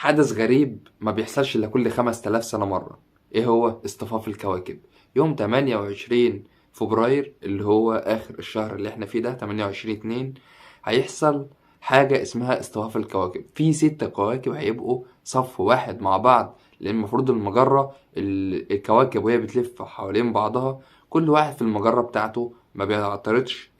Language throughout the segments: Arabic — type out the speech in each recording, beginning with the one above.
حدث غريب ما بيحصلش الا كل 5000 سنة مرة. ايه هو؟ اصطفاف الكواكب. يوم 28 فبراير اللي هو اخر الشهر اللي احنا فيه ده 28/2 هيحصل حاجة اسمها اصطفاف الكواكب. في 6 كواكب هيبقوا صف واحد مع بعض، لان المفروض المجرة الكواكب وهي بتلف حوالين بعضها كل واحد في المجرة بتاعته ما بيعترضش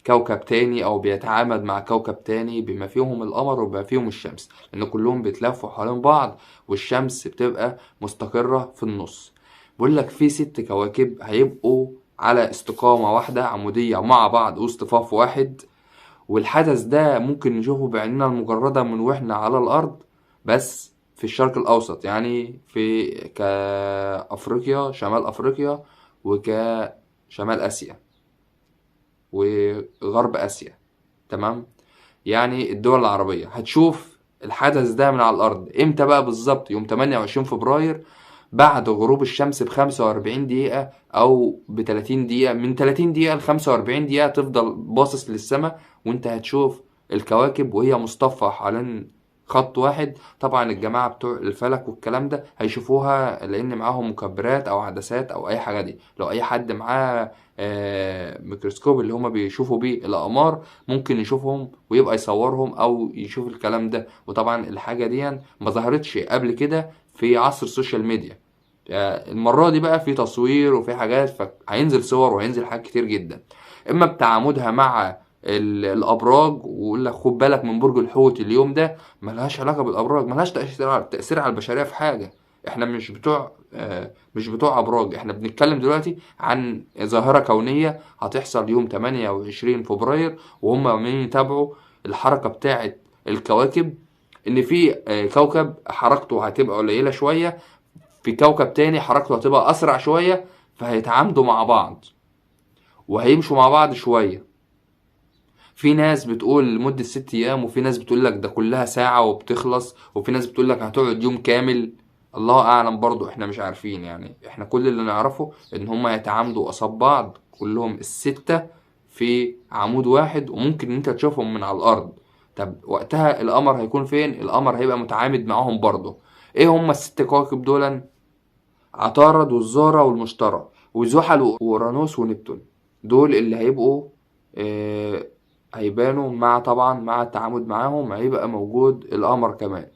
كوكب تاني او بيتعامد مع كوكب تاني، بما فيهم القمر وبما فيهم الشمس، لان كلهم بيتلفوا حوالين بعض والشمس بتبقى مستقرة في النص. بقول لك في 6 كواكب هيبقوا على استقامة واحدة عمودية مع بعض واصطفاف واحد. والحدث ده ممكن نشوفه بعيننا المجردة من واحنا على الأرض، بس في الشرق الأوسط، يعني في كأفريقيا، شمال أفريقيا وكشمال آسيا وغرب آسيا. تمام؟ يعني الدول العربية هتشوف الحدث ده من على الأرض. امتى بقى بالظبط؟ يوم 28 فبراير بعد غروب الشمس ب45 دقيقة أو ب30 دقيقة. من 30 دقيقة ل45 دقيقة تفضل باصص للسماء وانت هتشوف الكواكب وهي مصطفى حوالين خط واحد. طبعا الجماعة بتوع الفلك والكلام ده هيشوفوها لأن معاهم مكبرات أو عدسات أو أي حاجة. دي لو أي حد معاه ميكروسكوب اللي هما بيشوفوا بيه الأقمار ممكن يشوفهم ويبقى يصورهم أو يشوف الكلام ده. وطبعا الحاجة دي ما ظهرتش قبل كده في عصر السوشيال ميديا. المرة دي بقى في تصوير وفي حاجات، فهينزل صور وهينزل حاجات كتير جدا. اما بتعامدها مع الابراج، ويقول لك خد بالك من برج الحوت اليوم ده، ملهاش علاقة بالابراج، ملهاش تأثير على البشرية في حاجة. احنا مش بتوع ابراج، احنا بنتكلم دلوقتي عن ظاهرة كونية هتحصل يوم 28 فبراير، وهم عمالين يتابعوا الحركة بتاعة الكواكب. ان في كوكب حركته هتبقى قليلة شوية، في كوكب تاني حركته هتبقى اسرع شوية، فهيتعامدوا مع بعض وهيمشوا مع بعض شوية. في ناس بتقول لمدة 6 ايام، وفي ناس بتقول لك ده كلها ساعة وبتخلص، وفي ناس بتقول لك هتقعد يوم كامل. الله اعلم، برضو احنا مش عارفين. يعني احنا كل اللي نعرفه ان هما يتعامدوا قصاد بعض كلهم ال6 في عمود واحد، وممكن ان انت تشوفهم من على الارض. طب وقتها القمر هيكون فين؟ القمر هيبقى متعامد معاهم برضو. ايه هما ال6 كواكب دول؟ عطارد والزهرة والمشتري وزحل وأورانوس ونبتون. دول اللي هيبقوا آه، هيبانوا مع، طبعا مع التعامد معاهم هيبقى موجود القمر كمان.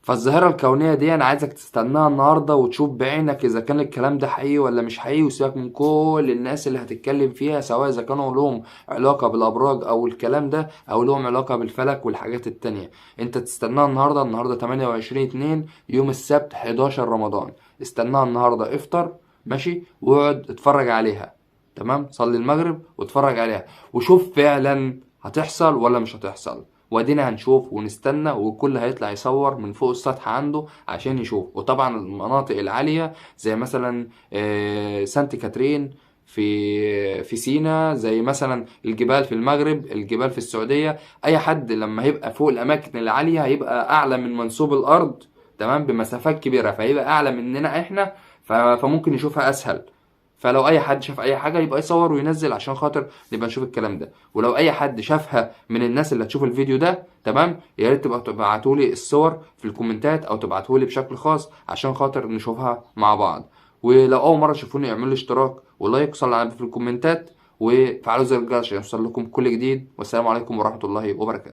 فالظاهرة الكونية دي أنا عايزك تستناها النهاردة وتشوف بعينك إذا كان الكلام ده حقيقي ولا مش حقيقي، وسيبك من كل الناس اللي هتتكلم فيها، سواء إذا كانوا لهم علاقة بالأبراج أو الكلام ده أو لهم علاقة بالفلك والحاجات التانية. أنت تستناها النهاردة 28/2 يوم السبت 11 رمضان. استناها النهاردة، افطر ماشي واقعد اتفرج عليها. تمام؟ صلي المغرب واتفرج عليها وشوف فعلا هتحصل ولا مش هتحصل. وادينا هنشوف ونستنى، والكل هيطلع يصور من فوق السطح عنده عشان يشوف. وطبعا المناطق العالية زي مثلا سانت كاترين في سينا، زي مثلا الجبال في المغرب، الجبال في السعودية، اي حد لما هيبقى فوق الاماكن العالية هيبقى اعلى من منسوب الارض، تمام، بمسافات كبيرة، فهيبقى اعلى مننا احنا، فممكن يشوفها اسهل. فلو اي حد شاف اي حاجه يبقى يصور وينزل عشان خاطر نبقى نشوف الكلام ده. ولو اي حد شافها من الناس اللي هتشوف الفيديو ده، تمام، يا ريت تبقى تبعتولي الصور في الكومنتات او تبعتولي بشكل خاص عشان خاطر نشوفها مع بعض. ولو اول مره تشوفوني اعملوا لي اشتراك ولايك، صلوا على في الكومنتات وفعلوا زر الجرس عشان يوصل لكم كل جديد. والسلام عليكم ورحمه الله وبركاته.